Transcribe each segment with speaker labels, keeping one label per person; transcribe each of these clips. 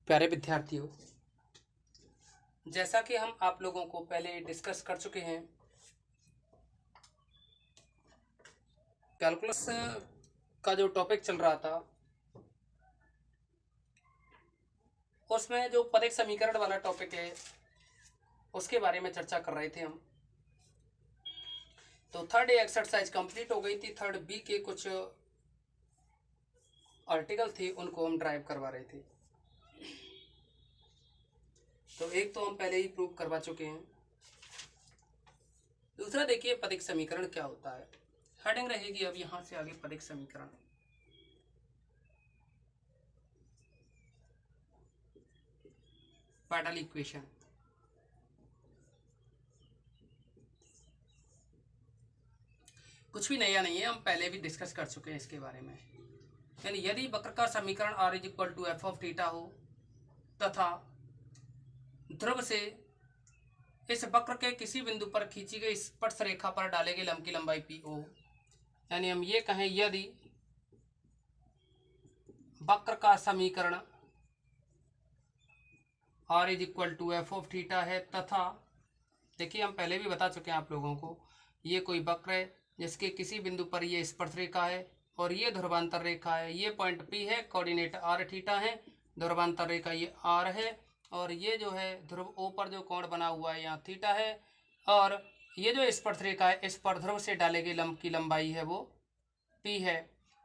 Speaker 1: प्यारे विद्यार्थियों, जैसा कि हम आप लोगों को पहले डिस्कस कर चुके हैं, कैलकुलस का जो टॉपिक चल रहा था उसमें जो पदिक समीकरण वाला टॉपिक है उसके बारे में चर्चा कर रहे थे हम। तो थर्ड ए एक्सरसाइज कंप्लीट हो गई थी। थर्ड बी के कुछ आर्टिकल थे, उनको हम ड्राइव करवा रहे थे। तो एक तो हम पहले ही प्रूव करवा चुके हैं। दूसरा देखिए पदिक समीकरण क्या होता है। हेडिंग रहेगी अब यहां से आगे पदिक समीकरण। Pedal equation. कुछ भी नया नहीं है, हम पहले भी डिस्कस कर चुके हैं इसके बारे में। यानी यदि वक्र का समीकरण r is equal to f of theta हो तथा ध्रुव से इस वक्र के किसी बिंदु पर खींची गई स्पर्श रेखा पर डाले गए लंब की लंबाई पी ओ, यानी हम ये कहें यदि वक्र का समीकरण r is equal to f of theta है तथा देखिए हम पहले भी बता चुके हैं आप लोगों को, ये कोई वक्र है जिसके किसी बिंदु पर ये स्पर्श रेखा है और ये ध्रुवांतर रेखा है। ये पॉइंट P है, कोऑर्डिनेट r थीटा है, ध्रुवांतर रेखा ये r है और ये जो है ध्रुव O पर जो कोण बना हुआ है यहाँ थीटा है और ये जो स्पर्श रेखा है इस पर ध्रुव से डाले गए लंब की लंबाई है वो P है।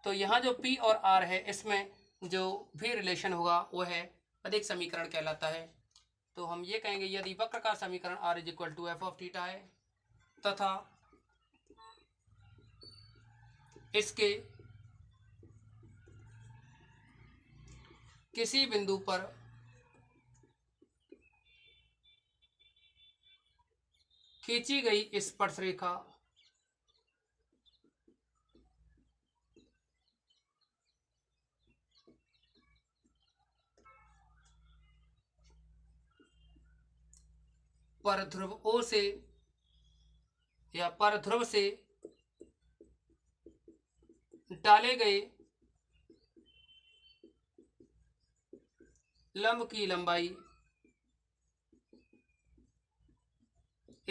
Speaker 1: तो यहाँ जो P और R है इसमें जो भी रिलेशन होगा वो है पदिक समीकरण कहलाता है। तो हम ये कहेंगे यदि वक्र का समीकरण r is equal to f of theta है तथा इसके किसी बिंदु पर खींची गई स्पर्श रेखा पर ध्रुव O से या पर ध्रुव से डाले गए लंब की लंबाई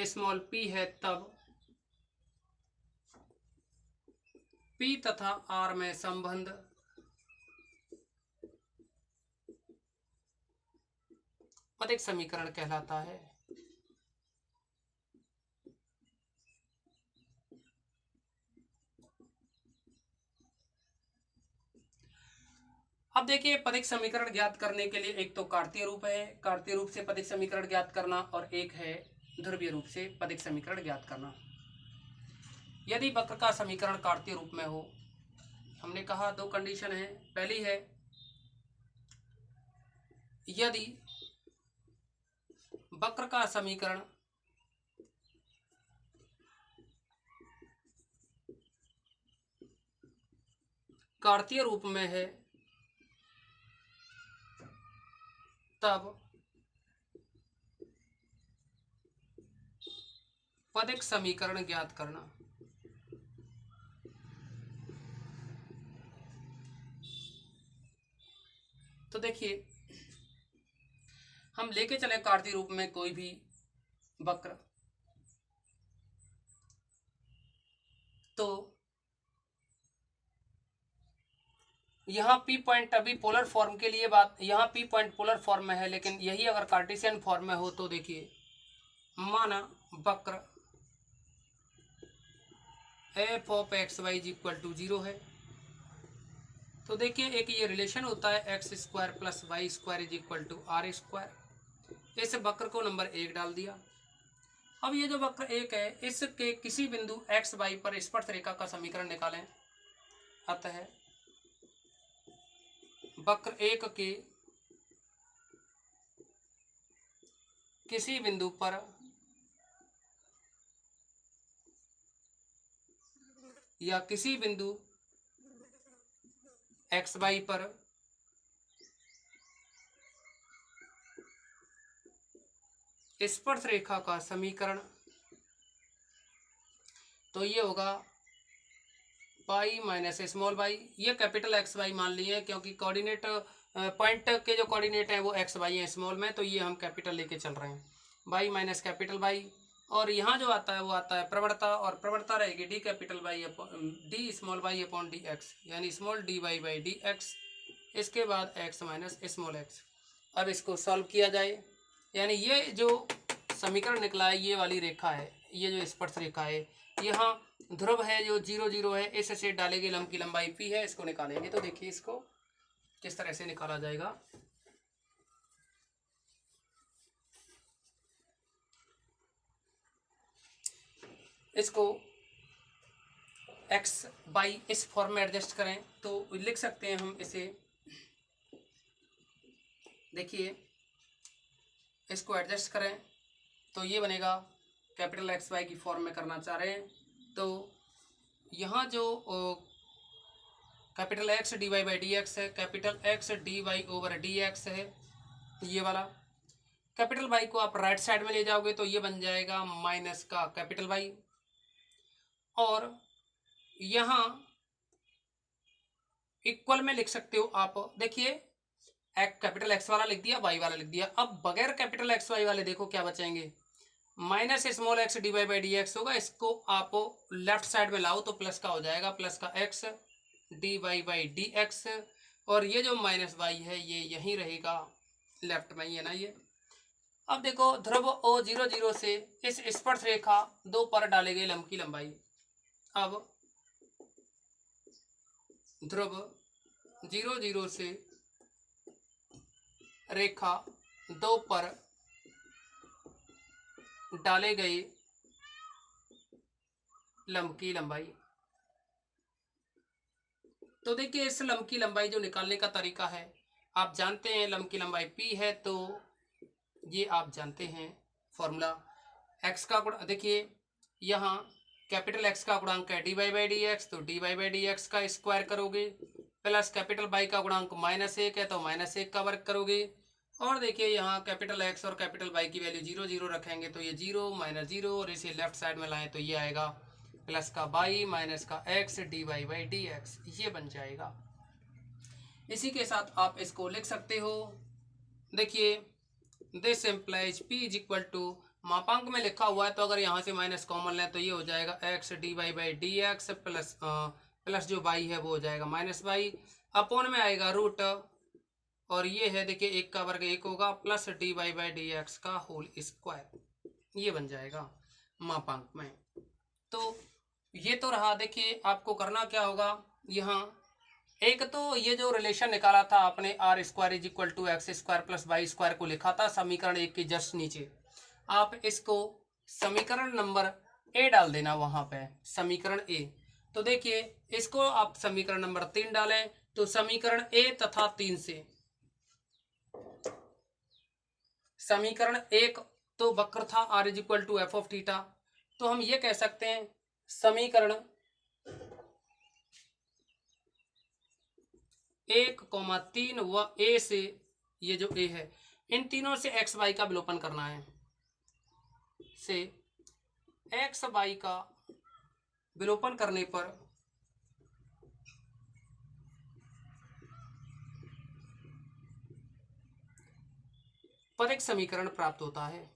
Speaker 1: स्मॉल p है, तब P तथा R में संबंध पदिक समीकरण कहलाता है। अब देखिए पदिक समीकरण ज्ञात करने के लिए एक तो कार्तीय रूप है, कार्तीय रूप से पदिक समीकरण ज्ञात करना, और एक है ध्रुवीय रूप से पदिक समीकरण ज्ञात करना। यदि वक्र का समीकरण कार्तीय रूप में हो, हमने कहा दो कंडीशन है। पहली है यदि वक्र का समीकरण कार्तीय रूप में है तब पदिक समीकरण ज्ञात करना। तो देखिए हम लेके चले कार्तीय रूप में कोई भी वक्र, तो यहाँ P पॉइंट अभी पोलर फॉर्म के लिए बात, यहाँ P पॉइंट पोलर फॉर्म में है, लेकिन यही अगर कार्टेशियन फॉर्म में हो तो देखिए माना वक्र f of x y is equal to 0 है, तो देखिए एक ये रिलेशन होता है x square plus y square is equal to r square. इस वक्र को नंबर 1 डाल दिया। अब ये जो वक्र 1 है इसके किसी बिंदु एक्स वाई पर स्पर्श रेखा का समीकरण निकालें। अतः वक्र 1 के किसी बिंदु पर या किसी बिंदु एक्स वाई पर स्पर्श रेखा का समीकरण, तो ये होगा पाई माइनस स्मॉल वाई। ये कैपिटल एक्स वाई मान लिए क्योंकि कोऑर्डिनेट पॉइंट के जो कोऑर्डिनेट हैं वो एक्स वाई हैं स्मॉल में, तो ये हम कैपिटल लेके चल रहे हैं, वाई माइनस कैपिटल वाई। और यहाँ जो आता है वो आता है प्रवणता, और प्रवणता रहेगी D capital Y D small Y upon D X, यानी small D Y by D X, इसके बाद एक्स माइनस स्मॉल एक्स। अब इसको सॉल्व किया जाए, यानी ये जो समीकरण निकला है, ये वाली रेखा है, ये जो स्पर्श रेखा है, यहाँ ध्रुव है जो 0 0 है, इससे डालेंगे लंब की लंबाई पी है, इसको निकालेंगे। तो देखिए इसको किस तरह से निकाला जाएगा। इसको x बाई इस फॉर्म में एडजस्ट करें तो लिख सकते हैं हम इसे, देखिए इसको एडजस्ट करें तो ये बनेगा, कैपिटल एक्स वाई की फॉर्म में करना चाह रहे हैं तो यहाँ जो capital X D Y by D X है, capital X D Y over D X है, ये वाला कैपिटल वाई को आप राइट साइड में ले जाओगे तो ये बन जाएगा माइनस का कैपिटल वाई, और यहाँ इक्वल में लिख सकते हो आप। देखिए कैपिटल एक्स वाला लिख दिया, वाई वाला लिख दिया, अब बगैर कैपिटल एक्स वाई वाले देखो क्या बचेंगे, minus small x D Y by D x होगा, इसको आप लेफ्ट साइड में लाओ तो प्लस का हो जाएगा, प्लस का x D Y by D x, और ये जो माइनस वाई है ये यहीं रहेगा, लेफ्ट में ही है ना ये। अब देखो ध्रुव ओ 0 0 से इस स्पर्श रेखा 2 पर डाले गए लंब की लंबाई, अब ध्रुव 0 0 से रेखा 2 पर डाले गए लंब की लंबाई, तो देखिए इस लंब की लंबाई जो निकालने का तरीका है, आप जानते हैं लंब की लंबाई p है, तो ये आप जानते हैं फॉर्मूला x का गुणा, देखिए यहाँ कैपिटल x का गुणांक है D Y by D X, तो D Y by D x का स्क्वायर करोगे, प्लस कैपिटल y का गुणांक -1 है तो -1 का वर्ग करोगे, और देखिए यहाँ कैपिटल x और कैपिटल y की वैल्यू 0 0 रखेंगे तो ये 0 -0, और इसे लेफ्ट साइड में लाएं तो ये आएगा प्लस का y माइनस का x d Y by D x, ये बन जाएगा। इसी के साथ आप इसको लिख सकते हो, देखिए this implies p is equal to, मापांक में लिखा हुआ है तो अगर यहाँ से माइनस कॉमन लें तो ये हो जाएगा x d Y by D x plus जो y है वो हो जाएगा -y, अपॉन में आएगा रूट, और ये है देखिए 1 का वर्ग 1 होगा, plus d Y by D x का होल स्क्वायर, ये बन जाएगा मापांक में। तो ये तो रहा, देखिए आपको करना क्या होगा, यहाँ एक तो ये जो रिलेशन निकाला था आपने r square is equal to x square plus y square को लिखा था समीकरण 1 के जस्ट नीचे, आप इसको समीकरण नंबर ए डाल देना वहां पे, समीकरण ए। तो देखिए इसको आप समीकरण नंबर 3 डालें तो समीकरण ए तथा 3 से, समीकरण 1 तो वक्र था r is equal to f of theta, तो हम ये कह सकते हैं समीकरण 1,3 व ए से, ये जो ए है इन तीनों से एक्स वाई का विलोपन करना है, से एक्स वाई का विलोपन करने पर पदिक समीकरण प्राप्त होता है।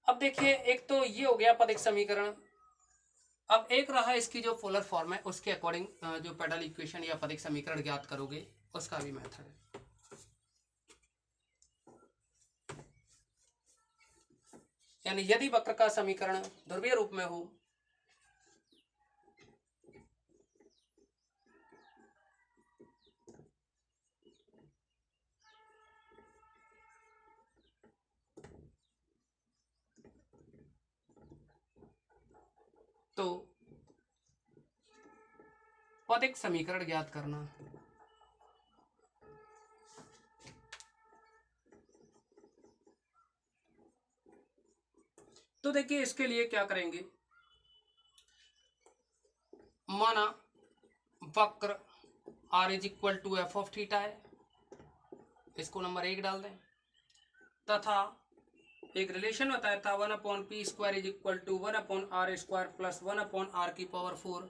Speaker 1: अब देखिए एक तो ये हो गया पदिक समीकरण, अब एक रहा इसकी जो पोलर फॉर्म है उसके अकॉर्डिंग जो पेडल इक्वेशन या पदिक समीकरण ज्ञात करोगे उसका भी मेथड है। यानी यदि वक्र का समीकरण ध्रुवीय रूप में हो तो पदिक समीकरण ज्ञात करना, तो देखिए इसके लिए क्या करेंगे, माना वक्र r is equal to f of theta है, इसको नंबर 1 डाल दें, तथा एक रिलेशन बताया था 1/p² is equal to 1/r² plus 1/r⁴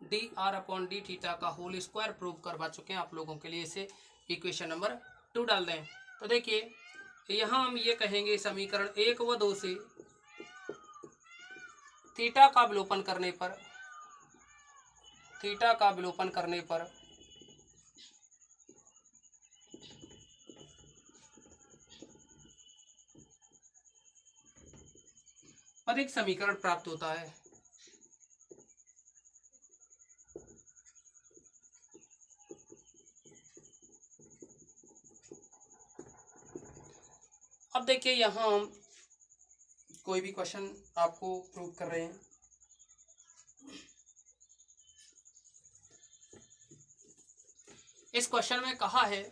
Speaker 1: dr/d का होल स्क्वायर प्रूव करवा चुके हैं आप लोगों के लिए। इसे इक्वेशन नंबर 2 डाल दें। तो देखिए यहाँ हम ये कहेंगे समीकरण 1 व 2 से थीटा का विलोपन करने पर अधिक समीकरण प्राप्त होता है। अब देखिए यहाँ हम कोई भी क्वेश्चन आपको प्रूव कर रहे हैं। इस क्वेश्चन में कहा है,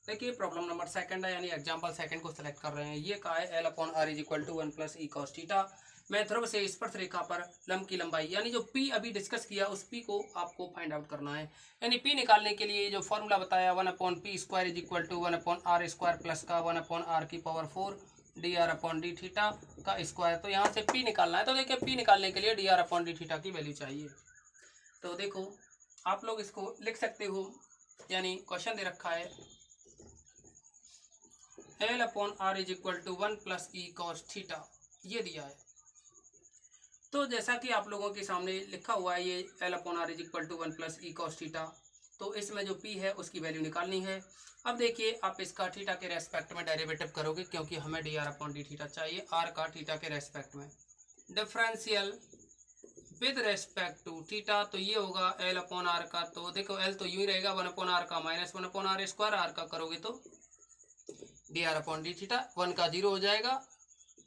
Speaker 1: देखिए प्रॉब्लम नंबर सेकंड है, यानी एग्जांपल सेकंड को सिलेक्ट कर रहे हैं। ये कहा है L/R is equal to 1 plus e cos theta में ध्रुव से स्पर्शरेखा पर लंब की लंबाई, यानी जो P अभी डिस्कस किया उस P को आपको फाइंड आउट करना है। यानी P निकालने के लिए जो फॉर्मूला बताया 1/p² is equal to 1/r² plus का 1/r⁴ dr/d का स्क्वायर। तो यहाँ से P निकालना है। तो देखिए P निकालने के लिए dr/d की वैल्यू चाहिए। तो देखो आप लोग इसको लिख सकते हो, यानी क्वेश्चन दे रखा है L/R is equal to 1 plus e cos theta, ये दिया है। तो जैसा कि आप लोगों के सामने लिखा हुआ है ये L/R is equal to 1 plus e cos theta, तो इसमें जो P है उसकी वैल्यू निकालनी है। अब देखिए आप इसका थीटा के रेस्पेक्ट में डेरिवेटिव करोगे, क्योंकि हमें dr/d चाहिए r का थीटा के रेस्पेक्ट में। Differential with respect to theta, तो ये होगा L/R का, तो देखो L तो यूँ ही रहेगा 1/r का माइनस 1/r², r का करोगे तो dr/d 1 का 0 हो जाएगा,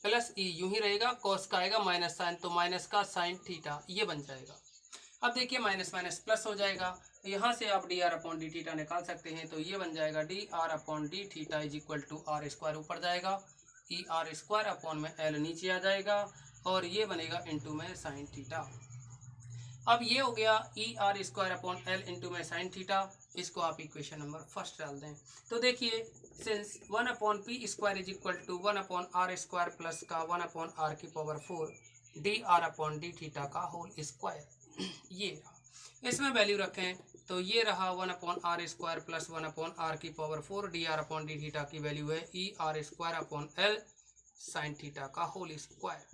Speaker 1: प्लस ई यूं ही रहेगा, कॉस का आएगा माइनस साइन, तो माइनस का साइन थीटा ये बन जाएगा। अब देखिए माइनस माइनस प्लस हो जाएगा, यहाँ से आप dr/d निकाल सकते हैं। तो ये बन जाएगा dr/d is equal to r² ऊपर जाएगा, ई r² अपॉन में l नीचे आ जाएगा, और ये बनेगा इंटू में साइन थीटा। अब ये हो गया ER² अपॉन L इंटू में साइन थीटा। इसको आप इक्वेशन नंबर फर्स्ट डाल दें। तो देखिए since 1/p² is equal to 1/r² plus का 1/r⁴ dr/d का होल स्क्वायर, ये इसमें वैल्यू रखें तो ये रहा 1/r² प्लस 1/r⁴ dr/d की वैल्यू है ER² upon L sine theta का होल स्क्वायर।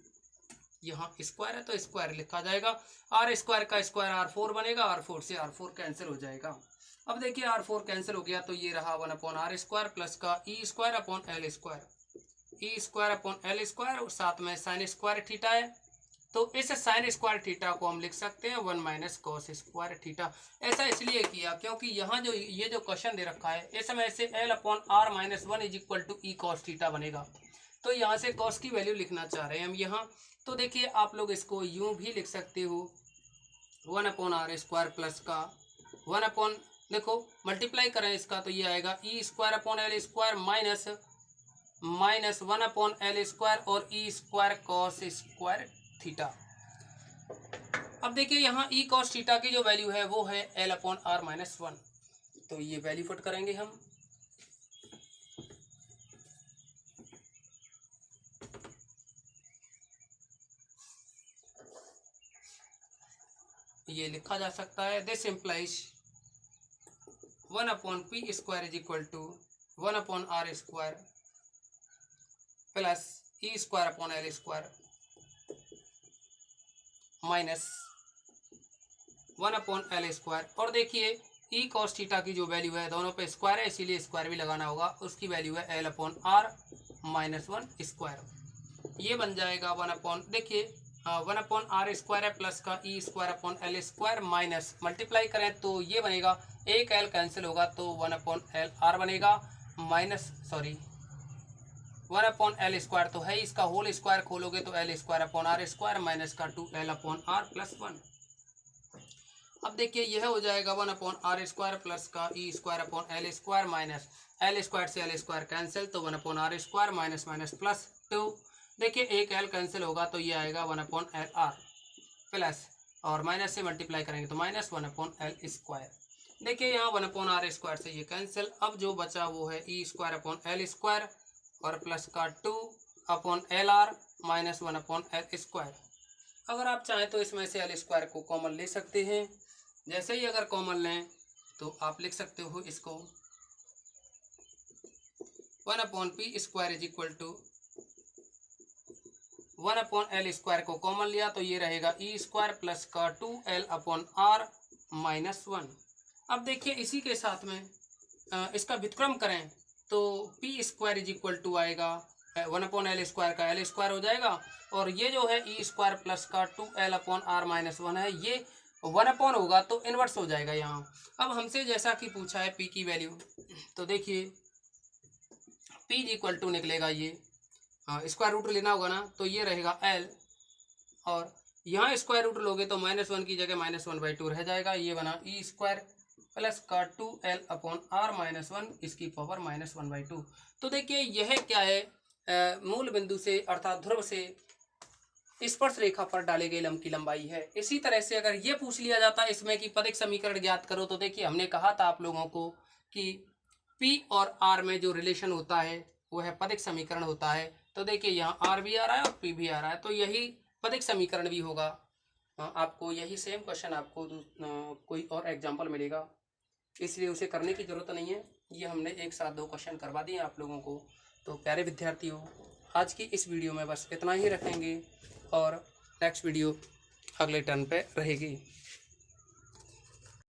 Speaker 1: यहाँ स्क्वायर है तो स्क्वायर लिखा जाएगा, r² का स्क्वायर r4 बनेगा, r4 से r4 कैंसिल हो जाएगा। अब देखिए r4 कैंसिल हो गया तो ये रहा 1/r² प्लस का E² upon L², E² upon L² और साथ में साइन स्क्वायर थीटा है, तो इस साइन स्क्वायर थीटा को हम लिख सकते हैं 1 माइनस कॉस स्क्वायर थीटा। ऐसा इसलिए किया क्योंकि यहाँ जो ये जो क्वेश्चन दे रखा है इसमें से L/r-1 is equal to e cos theta बनेगा, तो यहाँ से कॉस की वैल्यू लिखना चाह रहे हैं हम यहाँ। तो देखिए आप लोग इसको यूं भी लिख सकते हो 1/r² प्लस का 1 देखो मल्टीप्लाई करें इसका तो ये आएगा E² upon L² minus 1/L² और E² cos स्क्वायर थीटा। अब देखिए यहाँ E cos थीटा की जो वैल्यू है वो है L/r-1, तो ये वैल्यू पुट करेंगे हम। ये लिखा जा सकता है this implies 1/p² is equal to 1/r² plus E² upon L² minus 1/L²। और देखिए E cos थीटा की जो वैल्यू है दोनों पे स्क्वायर है इसीलिए स्क्वायर भी लगाना होगा, उसकी वैल्यू है L/r-1², ये बन जाएगा 1 देखिए 1/r² है प्लस का E² upon L² minus multiply करें तो ये बनेगा, एक L कैंसिल होगा तो 1/L/r बनेगा, माइनस 1/L² तो है इसका होल स्क्वायर खोलोगे तो L² अपॉन r² माइनस का 2L/r प्लस 1। अब देखिए यह हो जाएगा 1/r² प्लस का E² upon L² minus L² से L² कैंसिल तो 1/r² माइनस माइनस प्लस 2। देखिए एक L कैंसिल होगा तो ये आएगा 1/L/r प्लस और माइनस से मल्टीप्लाई करेंगे तो माइनस 1/L²। देखिए यहाँ 1/r² से ये कैंसिल, अब जो बचा वो है e² और प्लस का 2/LR माइनस 1/L²। अगर आप चाहें तो इसमें से L² को कॉमन ले सकते हैं। जैसे ही अगर कॉमन लें तो आप लिख सकते हो इसको 1/p² is equal to 1/L² को कॉमन लिया तो ये रहेगा e² प्लस का 2L/r माइनस 1। अब देखिए इसी के साथ में इसका व्युत्क्रम करें तो p² इज इक्वल टू आएगा 1/L² का L² हो जाएगा, और ये जो है e² प्लस का 2L/r माइनस 1 है, ये 1/ होगा तो इन्वर्स हो जाएगा यहाँ। अब हमसे जैसा कि पूछा है p की वैल्यू, तो देखिए p इज इक्वल टू निकलेगा ये स्क्वायर रूट लेना होगा ना, तो ये रहेगा L, और यहाँ स्क्वायर रूट लोगे तो -1 की जगह -1/2 रह जाएगा। ये बना e² प्लस का 2L/r माइनस 1 इसकी पावर -1/2। तो देखिए यह क्या है, मूल बिंदु से अर्थात ध्रुव से स्पर्श रेखा पर डाले गए लंब की लंबाई है। इसी तरह से अगर ये पूछ लिया जाता है इसमें कि पदिक समीकरण ज्ञात करो, तो देखिए हमने कहा था आप लोगों को कि P और R में जो रिलेशन होता है वो है पदिक समीकरण होता है। तो देखिए यहाँ R भी आ रहा है और P भी आ रहा है, तो यही पदिक समीकरण भी होगा। आपको यही सेम क्वेश्चन आपको कोई और एग्जाम्पल मिलेगा, इसलिए उसे करने की ज़रूरत नहीं है। ये हमने एक साथ 2 क्वेश्चन करवा दिए आप लोगों को। तो प्यारे विद्यार्थियों, आज की इस वीडियो में बस इतना ही रखेंगे और नेक्स्ट वीडियो अगले टर्न पे रहेगी।